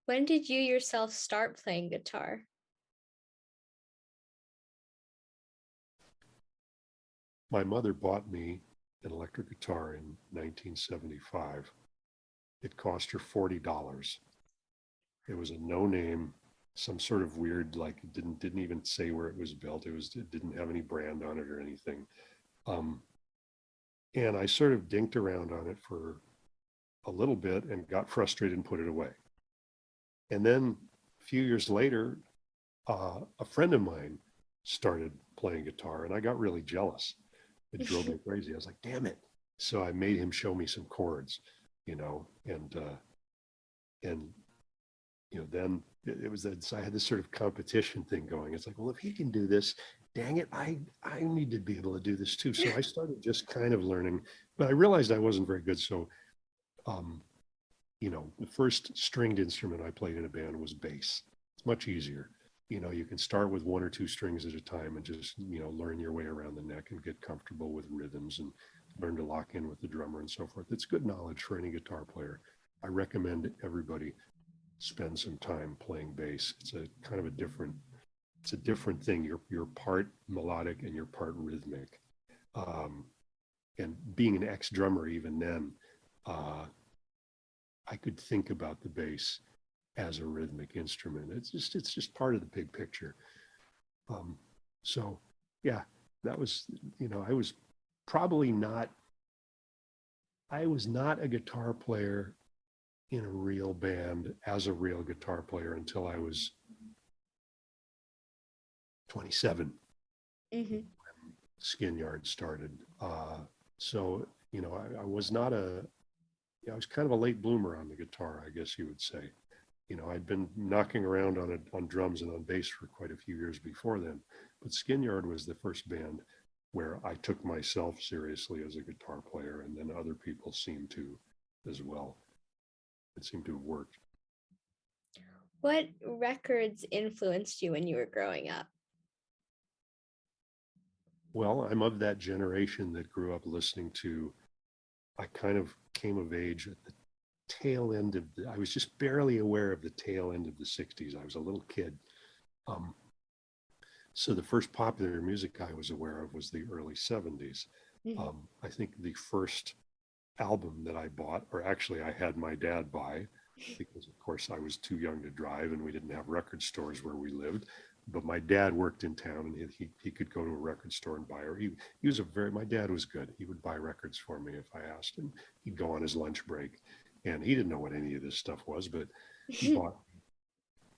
When did you yourself start playing guitar? My mother bought me an electric guitar in 1975. It cost her $40. It was a no name, some sort of weird, like it didn't even say where it was built. It didn't have any brand on it or anything. Um, and I sort of dinked around on it for a little bit and got frustrated and put it away. And then a few years later, a friend of mine started playing guitar and I got really jealous. It drove me crazy. I was like, damn it. So I made him show me some chords, you know, and then it was that, so I had this sort of competition thing going. It's like, well, if he can do this, dang it, I need to be able to do this too. So I started just kind of learning, but I realized I wasn't very good. So um, the first stringed instrument I played in a band was bass. It's much easier. You can start with one or two strings at a time and just, learn your way around the neck and get comfortable with rhythms and learn to lock in with the drummer and so forth. It's good knowledge for any guitar player. I recommend everybody spend some time playing bass. It's a different thing. You're part melodic and you're part rhythmic. Um, and being an ex drummer, even then, uh, I could think about the bass as a rhythmic instrument. It's just part of the big picture. Um, so yeah, that was probably not I was not a guitar player in a real band as a real guitar player until I was 27. Hmm. Skin Yard started. So I was not I was kind of a late bloomer on the guitar, I guess you would say. I'd been knocking around on drums and on bass for quite a few years before then, but Skinyard was the first band where I took myself seriously as a guitar player, and then other people seemed to as well. It seemed to have worked. What records influenced you when you were growing up? Well, I'm of that generation that grew up listening to. I kind of came of age at the tail end of I was just barely aware of the tail end of the 60s. I was a little kid. Um, So the first popular music I was aware of was the early 70s. Mhm. I think the first album that I bought, or actually I had my dad buy, because of course I was too young to drive and we didn't have record stores where we lived. But my dad worked in town and he could go to a record store and buy, or he was my dad was good. He would buy records for me if I asked him. He'd go on his lunch break and he didn't know what any of this stuff was, but he bought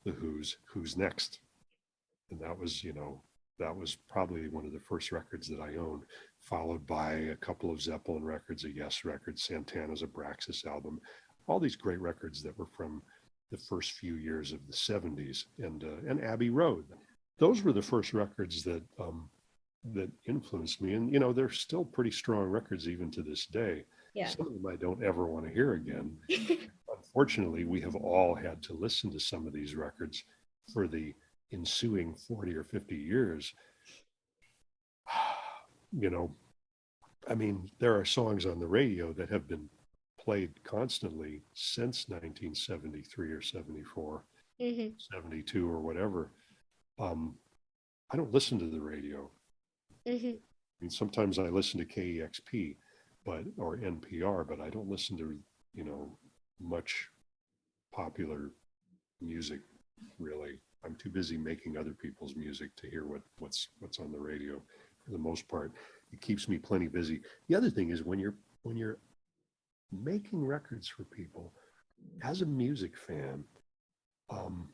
the Who's Next, and that was probably one of the first records that I owned, followed by a couple of Zeppelin records, a Yes record, Santana's Abraxas album, all these great records that were from the first few years of the 70s, and Abbey Road. Those were the first records that influenced me, and they're still pretty strong records even to this day. Yeah. Some of them I don't ever want to hear again. Unfortunately, we have all had to listen to some of these records for the ensuing 40 or 50 years. You know, I mean, there are songs on the radio that have been played constantly since 1973 or 74, Hmm. 72 or whatever. Um, I don't listen to the radio. Hmm. I mean, sometimes I listen to KEXP, or NPR, but I don't listen to, much popular music really. I'm too busy making other people's music to hear what's on the radio for the most part. It keeps me plenty busy. The other thing is when you're making records for people as a music fan, um,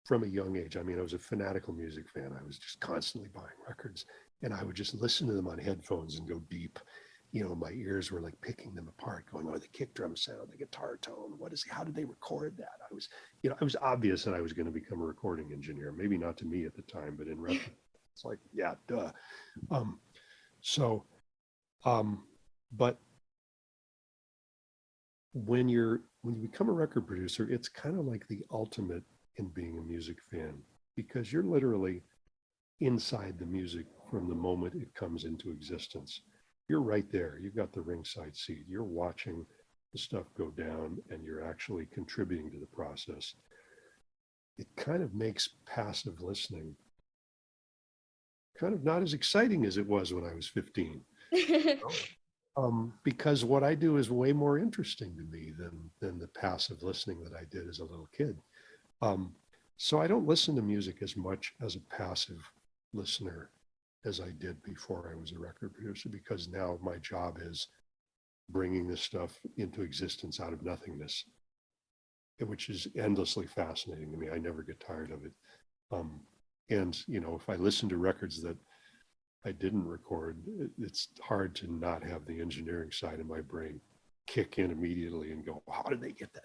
from a young age. I mean, I was a fanatical music fan. I was just constantly buying records and I would just listen to them on headphones and go deep. My ears were like picking them apart, going, oh, the kick drum sound, the guitar tone, how did they record that? I was obvious that I was going to become a recording engineer. Maybe not to me at the time, but in retrospect, it's like, yeah, duh. Um, so, um, but when you become a record producer, it's kind of like the ultimate in being a music fan because you're literally inside the music from the moment it comes into existence. You're right there. You've got the ringside seat. You're watching the stuff go down and you're actually contributing to the process, it kind of makes passive listening kind of not as exciting as it was when I was 15. Because what I do is way more interesting to me than the passive listening that I did as a little kid. Um, so I don't listen to music as much as a passive listener as I did before I was a record producer, because now my job is bringing this stuff into existence out of nothingness, which is endlessly fascinating to me. I never get tired of it. Um, and if I listen to records that I didn't record, it's hard to not have the engineering side of my brain kick in immediately and go, how did they get that?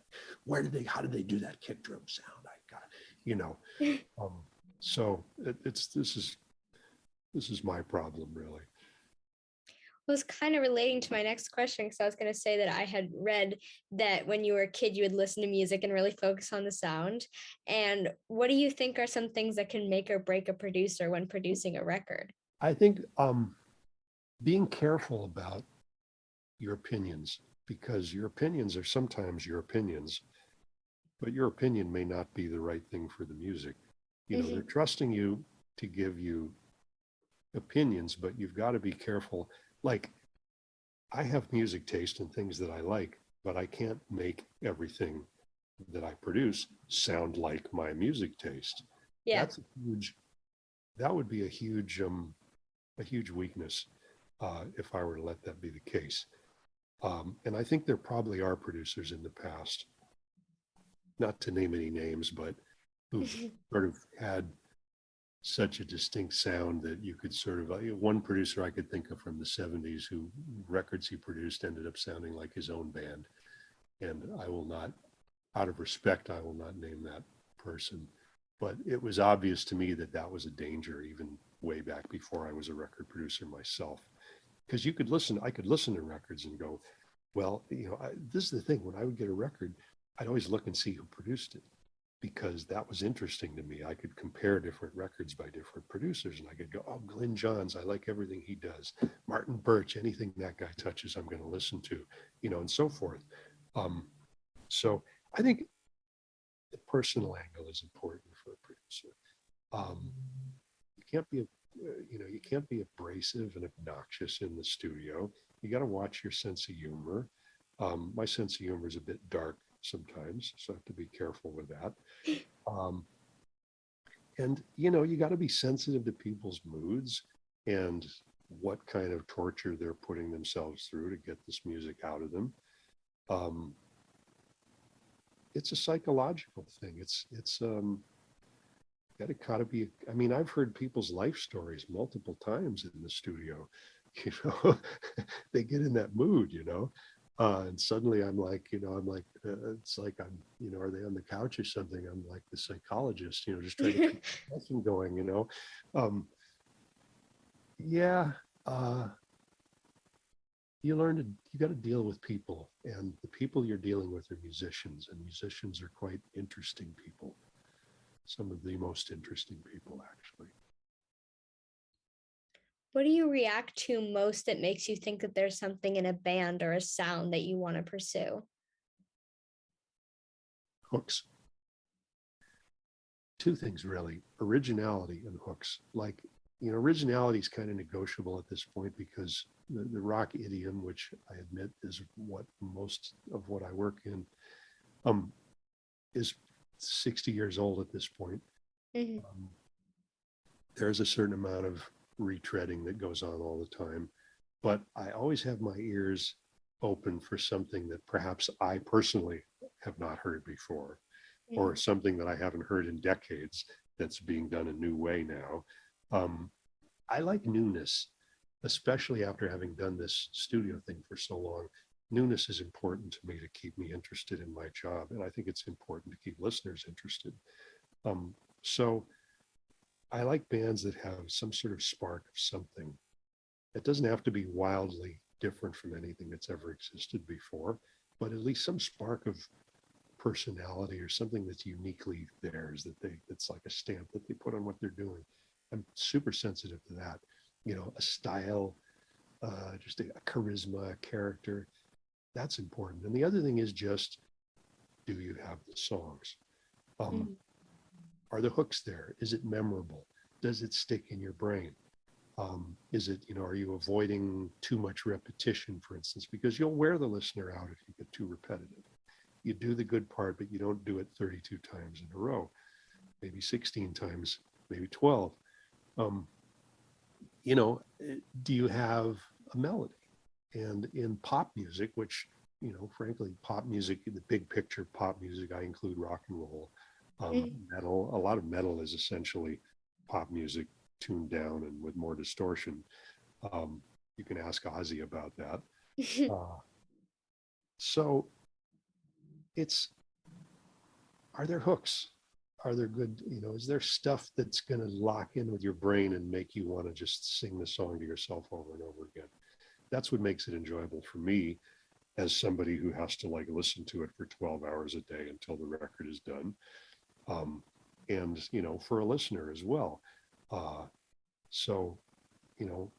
How did they do that kick drum sound? I got, you know, um, so this is my problem really. Was kind of relating to my next question because I was going to say that I had read that when you were a kid, you would listen to music and really focus on the sound. And what do you think are some things that can make or break a producer when producing a record? I think being careful about your opinions, because your opinions are sometimes your opinions, but your opinion may not be the right thing for the music. They're Hmm. trusting you to give you opinions, but you've got to be careful. Like, I have music taste and things that I like, but I can't make everything that I produce sound like my music taste. Yeah. That's a huge, that would be a huge weakness if I were to let that be the case. And I think there probably are producers in the past, not to name any names, but who've sort of had such a distinct sound that you could sort of, one producer I could think of from the 70s who records he produced ended up sounding like his own band. And I will not, out of respect, I will not name that person. But it was obvious to me that that was a danger even way back before I was a record producer myself. Because I could listen to records and go, well, this is the thing. When I would get a record, I'd always look and see who produced it, because that was interesting to me. I could compare different records by different producers and I could go, oh, Glenn Johns, I like everything he does. Martin Birch, anything that guy touches, I'm going to listen to, and so forth. Um, so I think the personal angle is important for a producer. Um, you can't be, you can't be abrasive and obnoxious in the studio. You got to watch your sense of humor. My sense of humor is a bit dark sometimes, so I have to be careful with that. Um, and you got to be sensitive to people's moods and what kind of torture they're putting themselves through to get this music out of them. um, it's a psychological thing. It's gotta be, I mean, I've heard people's life stories multiple times in the studio. you know they get in that mood, and suddenly I'm like, it's like are they on the couch or something? I'm like the psychologist, just trying to keep the lesson going. Um, yeah, uh, you got to deal with people, and the people you're dealing with are musicians, and musicians are quite interesting people. Some of the most interesting people, actually. What do you react to most that makes you think that there's something in a band or a sound that you want to pursue? Hooks. Two things really: originality and hooks. Like, originality is kind of negotiable at this point, because the rock idiom, which I admit is what most of what I work in, um, is 60 years old at this point. Hmm. Um, there's a certain amount of retreading that goes on all the time, but I always have my ears open for something that perhaps I personally have not heard before, or Hmm. something that I haven't heard in decades that's being done a new way now. Um, I like newness, especially after having done this studio thing for so long. Newness is important to me to keep me interested in my job, and I think it's important to keep listeners interested. So I like bands that have some sort of spark of something. It doesn't have to be wildly different from anything that's ever existed before, but at least some spark of personality or something that's uniquely theirs, that's like a stamp that they put on what they're doing. I'm super sensitive to that. A style, just a charisma, a character. That's important. And the other thing is just, do you have the songs? Um, Mhm. are the hooks there? Is it memorable? Does it stick in your brain? Is it, are you avoiding too much repetition, for instance? Because you'll wear the listener out if you get too repetitive. You do the good part, but you don't do it 32 times in a row, maybe 16 times, maybe 12. Um, do you have a melody? And in pop music, which, frankly, pop music, the big picture pop music, I include rock and roll, Mhm. metal. A lot of metal is essentially pop music tuned down and with more distortion. You can ask Ozzy about that. Uh, so it's, are there hooks? Are there good, is there stuff that's going to lock in with your brain and make you want to just sing the song to yourself over and over again? That's what makes it enjoyable for me as somebody who has to like listen to it for 12 hours a day until the record is done. Um, and, for a listener as well. Uh, so, you know,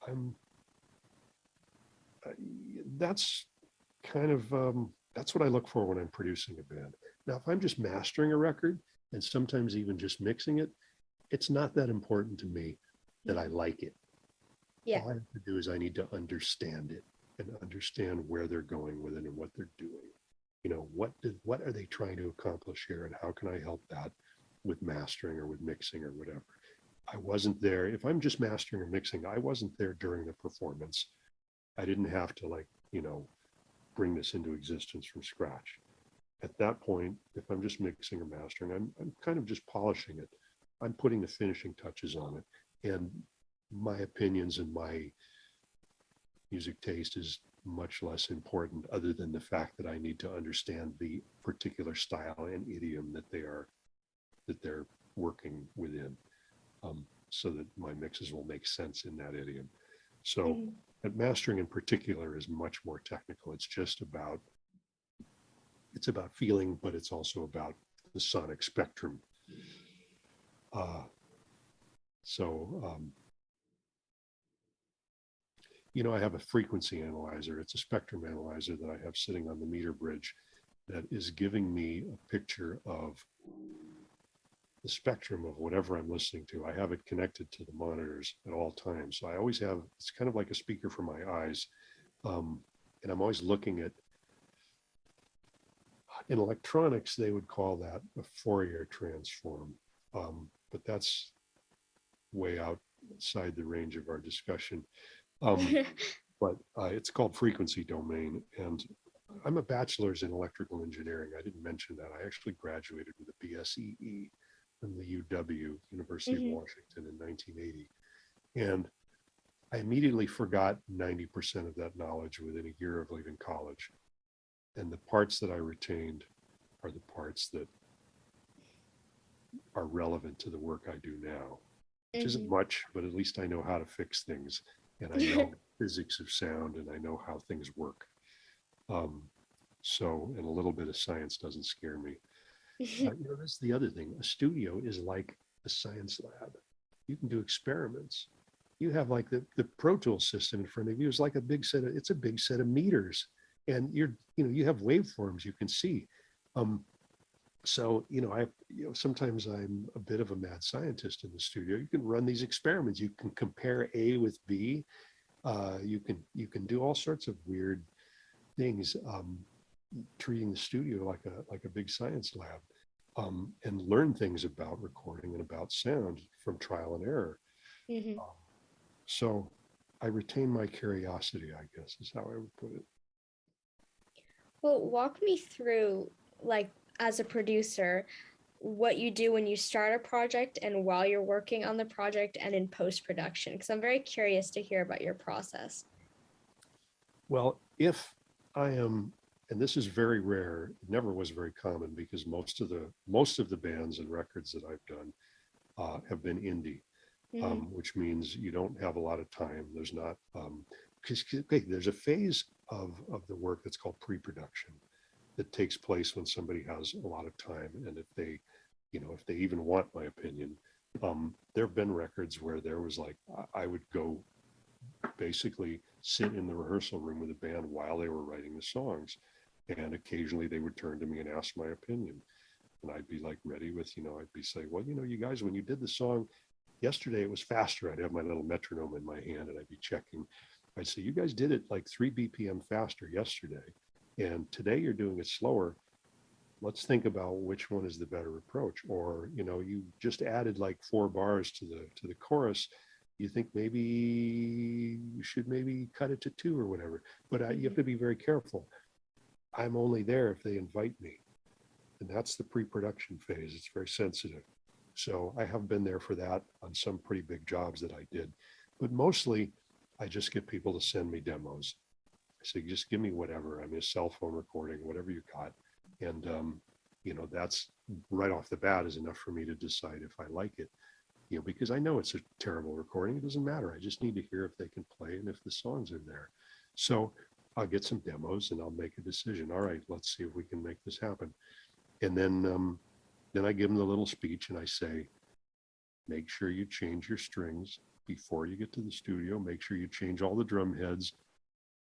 I'm, uh, that's kind of, that's what I look for when I'm producing a band. Now, if I'm just mastering a record and sometimes even just mixing it, it's not that important to me that I Mhm. like it. Yeah. All I have to do is I need to understand it and understand where they're going with it and what they're doing. What are they trying to accomplish here, and how can I help that with mastering or with mixing or whatever. I wasn't there. If I'm just mastering or mixing, I wasn't there during the performance. I didn't have to bring this into existence from scratch. At that point, if I'm just mixing or mastering, I'm kind of just polishing it. I'm putting the finishing touches on it. And my opinions and my music taste is much less important, other than the fact that I need to understand the particular style and idiom that they're working within, so that my mixes will make sense in that idiom. So, Mhm. but mastering in particular is much more technical. It's about feeling, but it's also about the sonic spectrum. Uh, so, I have a frequency analyzer. It's a spectrum analyzer that I have sitting on the meter bridge that is giving me a picture of the spectrum of whatever I'm listening to. I have it connected to the monitors at all times. So I always have, it's kind of like a speaker for my eyes. Um, and I'm always looking at, in electronics, they would call that a Fourier transform. But that's way outside the range of our discussion. Um, but it's called frequency domain. And I'm a bachelor's in electrical engineering. I didn't mention that. I actually graduated with a BSEE from the UW, University of Mhm. Washington, in 1980. And I immediately forgot 90% of that knowledge within a year of leaving college. And the parts that I retained are the parts that are relevant to the work I do now, which isn't Mhm. much, but at least I know how to fix things, and I know physics of sound, and I know how things work. Um, and a little bit of science doesn't scare me. That's the other thing. A studio is like a science lab. You can do experiments. You have like the Pro Tools system in front of you is like it's a big set of meters, and you have waveforms you can see. Um, sometimes I'm a bit of a mad scientist in the studio. You can run these experiments. You can compare A with B. You can do all sorts of weird things, treating the studio like a big science lab, and learn things about recording and about sound from trial and error. Mhm. Um, so I retain my curiosity, I guess, is how I would put it. Well, walk me through, like, as a producer, what you do when you start a project and while you're working on the project and in post production, because I'm very curious to hear about your process. Well, if I am, and this is very rare, it never was very common because most of the bands and records that I've done have been indie, Mhm. which means you don't have a lot of time. There's not, because okay, there's a phase of the work that's called pre-production that takes place when somebody has a lot of time, and if they even want my opinion, there have been records where there was like I would go basically sit in the rehearsal room with the band while they were writing the songs. And occasionally they would turn to me and ask my opinion. And I'd be like ready with, I'd be saying, well, you guys, when you did the song yesterday, it was faster. I'd have my little metronome in my hand and I'd be checking. I'd say, you guys did it like 3 BPM faster yesterday. And today you're doing it slower. Let's think about which one is the better approach. Or, you just added like 4 bars to the chorus. You think maybe you should maybe cut it to 2 or whatever. But you have to be very careful. I'm only there if they invite me. And that's the pre-production phase. It's very sensitive. So I have been there for that on some pretty big jobs that I did. But mostly I just get people to send me demos. So just give me whatever. I mean, a cell phone recording, whatever you got. And, that's right off the bat is enough for me to decide if I like it, because I know it's a terrible recording. It doesn't matter. I just need to hear if they can play and if the songs are there. So I'll get some demos and I'll make a decision. All right, let's see if we can make this happen. And then I give them the little speech and I say, make sure you change your strings before you get to the studio. Make sure you change all the drum heads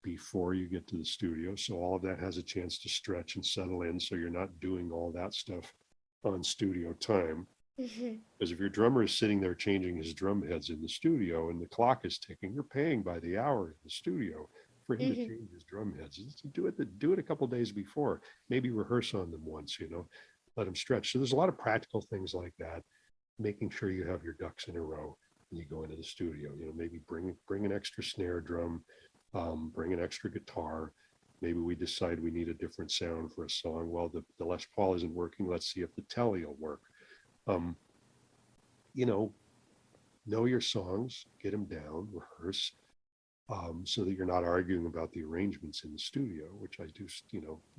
before you get to the studio. So all of that has a chance to stretch and settle in. So you're not doing all that stuff on studio time. Because if your drummer is sitting there changing his drum heads in the studio and the clock is ticking, you're paying by the hour in the studio for him to change his drum heads. Do it a couple days before. Maybe rehearse on them once, let them stretch. So there's a lot of practical things like that, making sure you have your ducks in a row when you go into the studio. Maybe bring an extra snare drum, bring an extra guitar. Maybe we decide we need a different sound for a song. Well, the Les Paul isn't working. Let's see if the Tele will work. Know your songs, get them down, rehearse, so that you're not arguing about the arrangements in the studio, which I do,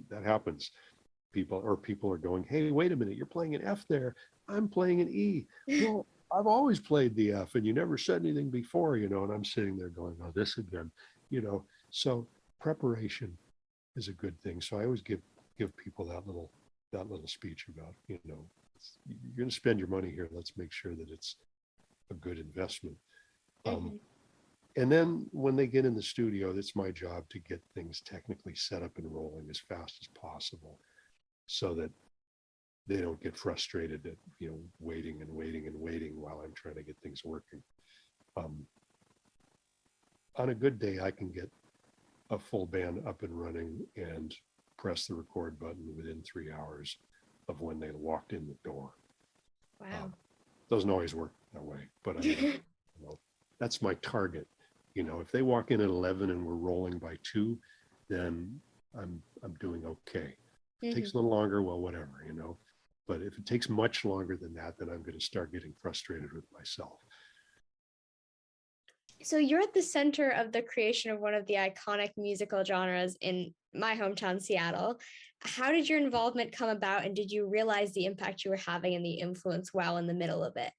that happens. People are going, hey, wait a minute, you're playing an F there. I'm playing an E. Well, I've always played the F and you never said anything before, and I'm sitting there going, oh, this again, so preparation is a good thing. So I always give people that little speech about, you're going to spend your money here. Let's make sure that it's a good investment. And then when they get in the studio, it's my job to get things technically set up and rolling as fast as possible so that they don't get frustrated at, waiting and waiting and waiting while I'm trying to get things working. On a good day, I can get a full band up and running and press the record button within 3 hours of when they walked in the door. Wow. Doesn't always work that way, but I mean, that's my target. If they walk in at 11 and we're rolling by 2, then I'm doing okay. If it takes a little longer, well, whatever, But if it takes much longer than that, then I'm going to start getting frustrated with myself. So you're at the center of the creation of one of the iconic musical genres in my hometown, Seattle. How did your involvement come about, and did you realize the impact you were having and the influence while in the middle of it?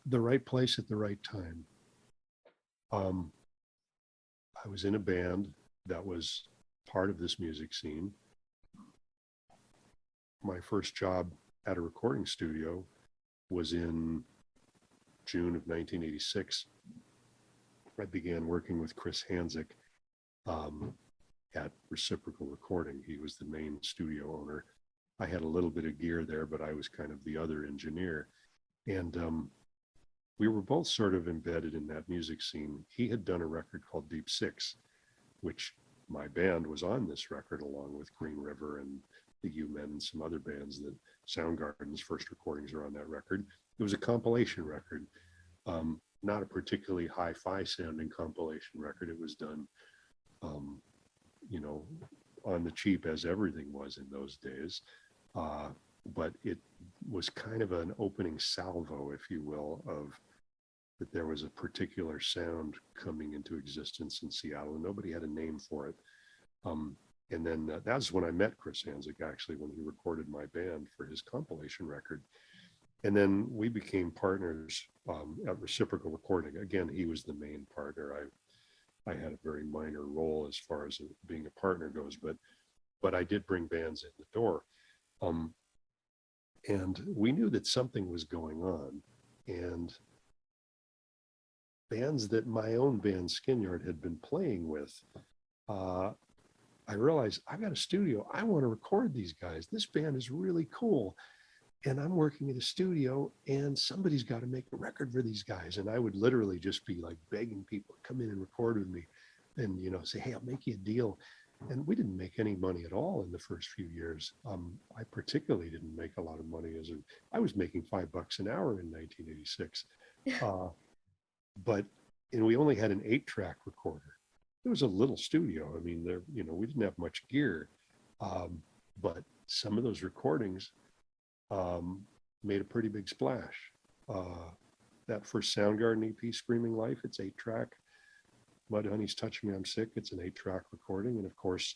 The right place at the right time. I was in a band that was part of this music scene. My first job at a recording studio was in June of 1986. I began working with Chris Hanzik at Reciprocal Recording. He was the main studio owner. I had a little bit of gear there, but I was kind of the other engineer. And we were both sort of embedded in that music scene. He had done a record called Deep Six, which my band was on this record along with Green River and the U-Men and some other bands. That Soundgarden's first recordings are on that record. It was a compilation record, not a particularly hi-fi sounding compilation record. It was done, on the cheap, as everything was in those days. But it was kind of an opening salvo, if you will, of that there was a particular sound coming into existence in Seattle, and nobody had a name for it. And then that's when I met Chris Hanzik, actually, when he recorded my band for his compilation record. And then we became partners at Reciprocal Recording. Again, he was the main partner. I had a very minor role as far as being a partner goes, but I did bring bands in the door. And we knew that something was going on. And bands that my own band Skinyard had been playing with, uh, I realized I've got a studio. I want to record these guys. This band is really cool. And I'm working at a studio and somebody's got to make a record for these guys. And I would literally just be like begging people to come in and record with me and, say, hey, I'll make you a deal. And we didn't make any money at all in the first few years. I particularly didn't make a lot of money I was making $5 an hour in 1986. Uh, but, and we only had an 8-track recorder. It was a little studio. I mean, we didn't have much gear. Um, but some of those recordings um, made a pretty big splash. Uh, that first Soundgarden EP, Screaming Life, it's 8-track. Mudhoney's Touching Me, I'm Sick, it's an 8-track recording. And of course,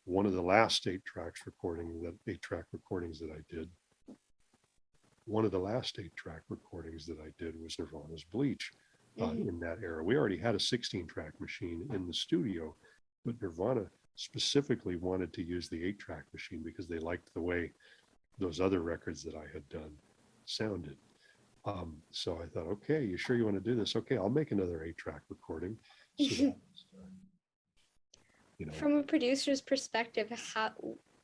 one of the last 8-track recordings that I did, one of the last 8-track recordings that I did was Nirvana's Bleach Mhm. in that era. We already had a 16-track machine in the studio, but Nirvana specifically wanted to use the 8-track machine because they liked the way those other records that I had done sounded. So I thought, okay, you sure you want to do this? Okay, I'll make another 8-track recording. So that, you know, From a producer's perspective,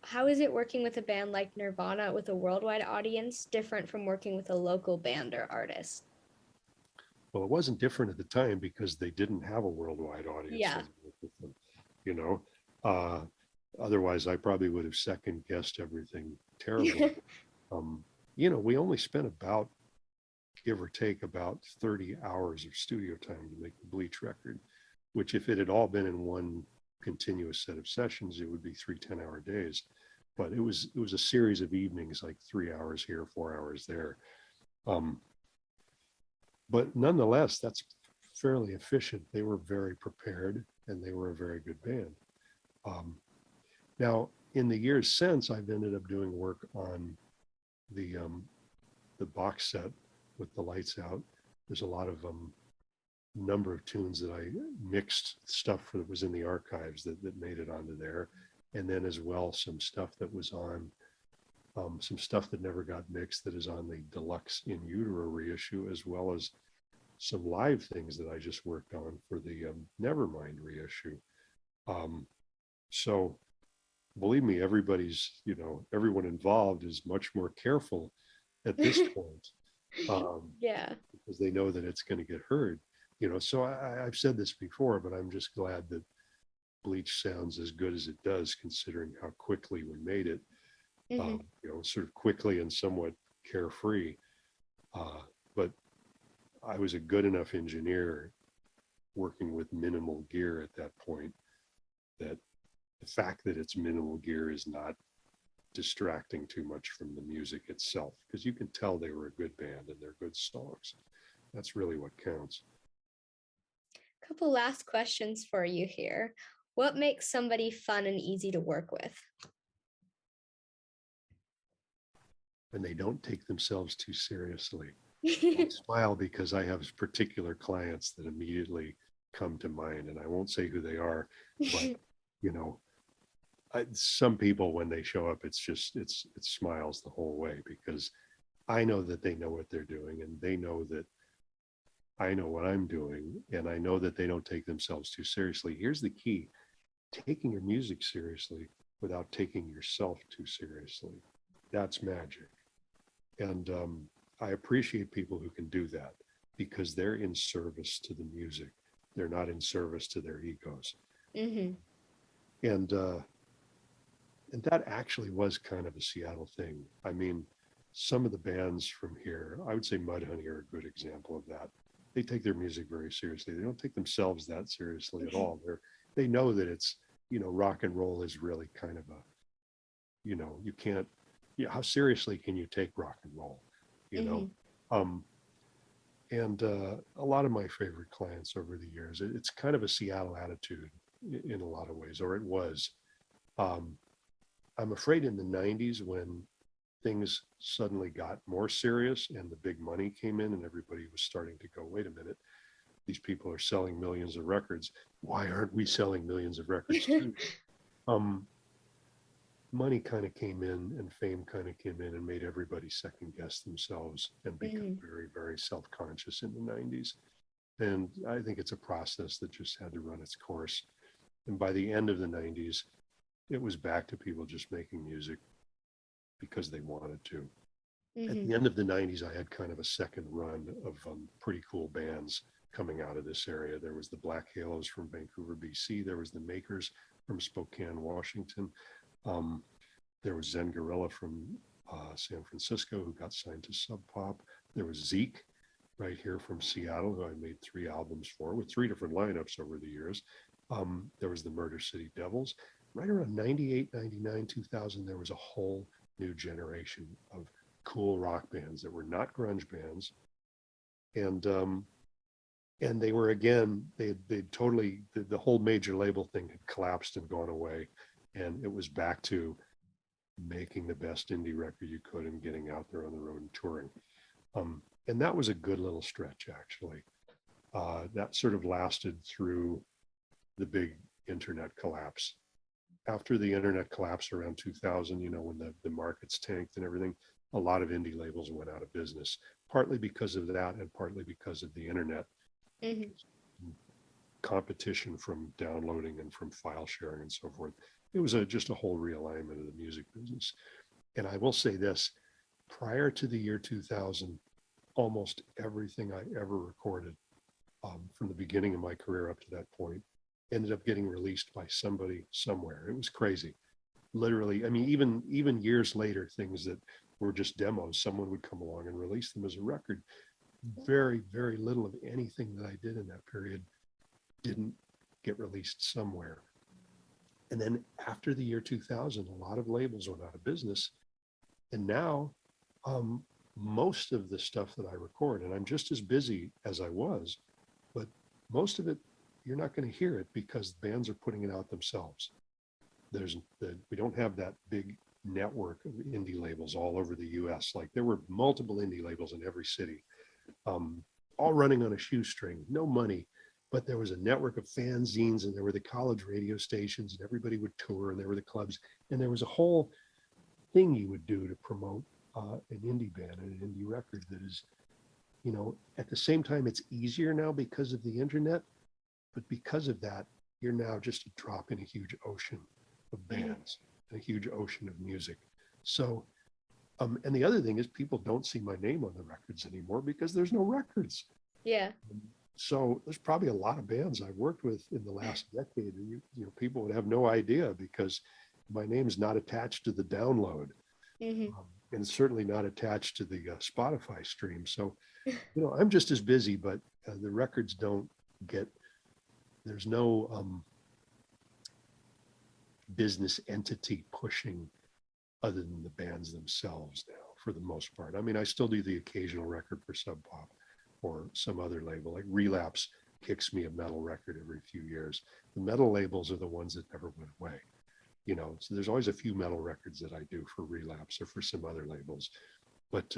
how is it working with a band like Nirvana with a worldwide audience different from working with a local band or artist? well, it wasn't different at the time because they didn't have a worldwide audience Yeah. when I worked with them, you know. Uh, Otherwise, I probably would have second guessed everything terribly. Um, we only spent about, give or take, about 30 hours of studio time to make the Bleach record, which if it had all been in one continuous set of sessions, it would be 3 10-hour days. But it was a series of evenings, like 3 hours here, 4 hours there. Um, but nonetheless, that's fairly efficient. They were very prepared and they were a very good band. Um, Now, in the years since, I've ended up doing work on the um, the box set with the lights out. There's a lot of number of tunes that I mixed stuff that was in the archives that made it onto there, and then as well some stuff that was on some stuff that never got mixed that is on the deluxe in utero reissue, as well as some live things that I just worked on for the Nevermind reissue. Um, so believe me, everyone involved is much more careful at this point Yeah. because they know that it's going to get heard. So I've said this before, but I'm just glad that Bleach sounds as good as it does, considering how quickly we made it. Hmm. Sort of quickly and somewhat carefree. But I was a good enough engineer working with minimal gear at that point that the fact that it's minimal gear is not distracting too much from the music itself, because you can tell they were a good band and they're good songs. That's really what counts. Couple last questions for you here. What makes somebody fun and easy to work with? And they don't take themselves too seriously. I smile because I have particular clients that immediately come to mind, and I won't say who they are, but you know, some people when they show up, it smiles the whole way because I know that they know what they're doing, and they know that I know what I'm doing, and I know that they don't take themselves too seriously. Here's the key: taking your music seriously without taking yourself too seriously. That's magic. And I appreciate people who can do that because they're in service to the music. They're not in service to their egos. Hmm. And that actually was kind of a Seattle thing. I mean, some of the bands from here, I would say Mudhoney are a good example of that. They take their music very seriously. They don't take themselves that seriously at all. They know that it's, rock and roll is really kind of a, you can't, how seriously can you take rock and roll? You know, Hmm. um, and a lot of my favorite clients over the years, it's kind of a Seattle attitude in a lot of ways, or it was. Um, I'm afraid in the 90s when things suddenly got more serious and the big money came in and everybody was starting to go, wait a minute, these people are selling millions of records. Why aren't we selling millions of records too? Um, Money kind of came in and fame kind of came in and made everybody second guess themselves and become Hmm. very, very self conscious in the 90s. And I think it's a process that just had to run its course. And by the end of the 90s, it was back to people just making music because they wanted to. At Hmm. the end of the 90s, I had kind of a second run of pretty cool bands coming out of this area. There was the Black Halos from Vancouver, BC. There was the Makers from Spokane, Washington. Um, there was Zen Gorilla from San Francisco, who got signed to Sub Pop. There was Zeke right here from Seattle, who I made 3 albums for with 3 different lineups over the years. There was the Murder City Devils. Right around 98, 99, 2000, there was a whole new generation of cool rock bands that were not grunge bands. And they were, again, they totally, the whole major label thing had collapsed and gone away. And it was back to making the best indie record you could and getting out there on the road and touring. And that was a good little stretch, actually. That sort of lasted through the big internet collapse. After the internet collapse around 2000, when the markets tanked and everything, a lot of indie labels went out of business, partly because of that and partly because of the internet Hmm. competition from downloading and from file sharing and so forth. It was just a whole realignment of the music business. And I will say this, prior to the year 2000, almost everything I ever recorded from the beginning of my career up to that point ended up getting released by somebody somewhere. It was crazy. Literally, I mean, even years later, things that were just demos, someone would come along and release them as a record. Very, very little of anything that I did in that period didn't get released somewhere. And then after the year 2000, a lot of labels went out of business. And now um, most of the stuff that I record, and I'm just as busy as I was, but most of it, you're not going to hear it because bands are putting it out themselves. We don't have that big network of indie labels all over the US. Like there were multiple indie labels in every city, um, all running on a shoestring, no money, but there was a network of fanzines and there were the college radio stations and everybody would tour and there were the clubs and there was a whole thing you would do to promote an indie band and an indie record that is, at the same time, it's easier now because of the internet, but because of that, you're now just a drop in a huge ocean of Hmm. bands and a huge ocean of music. So, and the other thing is people don't see my name on the records anymore because there's no records. Yeah. So there's probably a lot of bands I've worked with in the last decade, and people would have no idea because my name's not attached to the download, Hmm. and it's certainly not attached to the Spotify stream. So, I'm just as busy, but the records don't get. There's no business entity pushing other than the bands themselves now, for the most part. I mean, I still do the occasional record for Sub Pop or some other label. Like Relapse kicks me a metal record every few years. The metal labels are the ones that never went away. So there's always a few metal records that I do for Relapse or for some other labels. But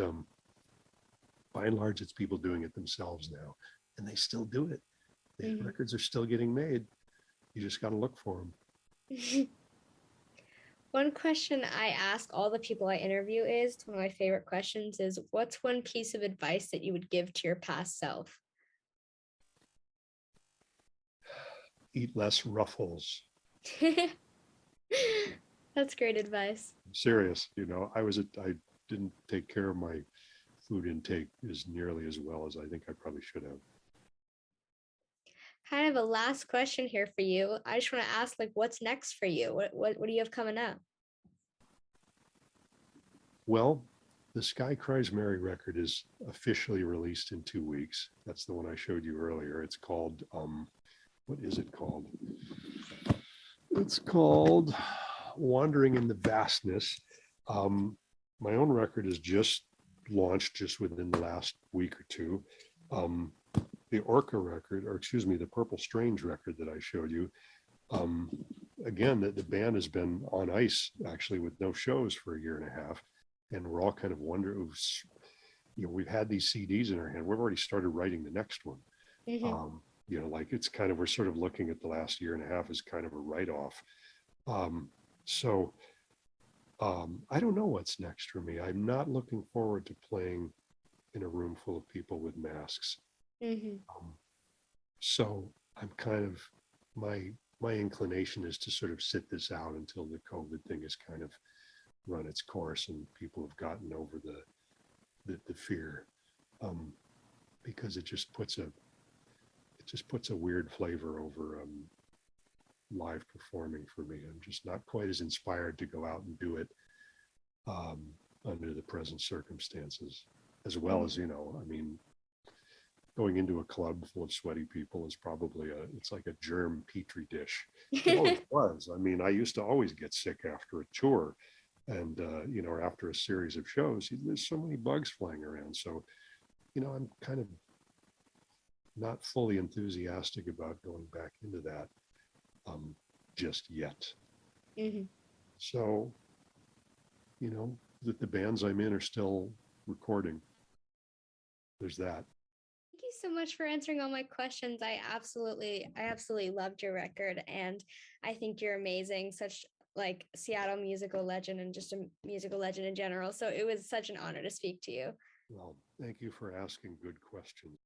by and large, it's people doing it themselves now, and they still do it. The Hmm. records are still getting made. You just got to look for them. One question I ask all the people I interview is one of my favorite questions is what's one piece of advice that you would give to your past self? Eat less Ruffles. That's great advice. I'm serious. I didn't take care of my food intake as nearly as well as I think I probably should have. Kind of a last question here for you. I just want to ask, like, what's next for you? What do you have coming up? Well, the Sky Cries Mary record is officially released in 2 weeks. That's the one I showed you earlier. It's called, what is it called? It's called Wandering in the Vastness. Um, my own record is just launched just within the last week or two. Um, the Orca record, or excuse me, the Purple Strange record that I showed you, um, again, the band has been on ice actually with no shows for a year and a half. And we're all kind of wondering, we've had these CDs in our hand. We've already started writing the next one. Hmm. Like it's kind of, we're sort of looking at the last year and a half as kind of a write-off. Um, so I don't know what's next for me. I'm not looking forward to playing in a room full of people with masks. Hmm. Um, So I'm kind of my inclination is to sort of sit this out until the COVID thing has kind of run its course and people have gotten over the fear, um, because it just puts a weird flavor over live performing for me. I'm just not quite as inspired to go out and do it um, under the present circumstances, as well as, Mhm. you know, I mean, going into a club full of sweaty people is probably it's like a germ petri dish. It always was. I mean, I used to always get sick after a tour and, you know, after a series of shows. There's so many bugs flying around. So, you know, I'm kind of not fully enthusiastic about going back into that um, just yet. Mhm. So, you know, the bands I'm in are still recording. There's that. Thank you so much for answering all my questions. I absolutely loved your record, and I think you're amazing. Such like Seattle musical legend and just a musical legend in general. So it was such an honor to speak to you. Well, thank you for asking good questions.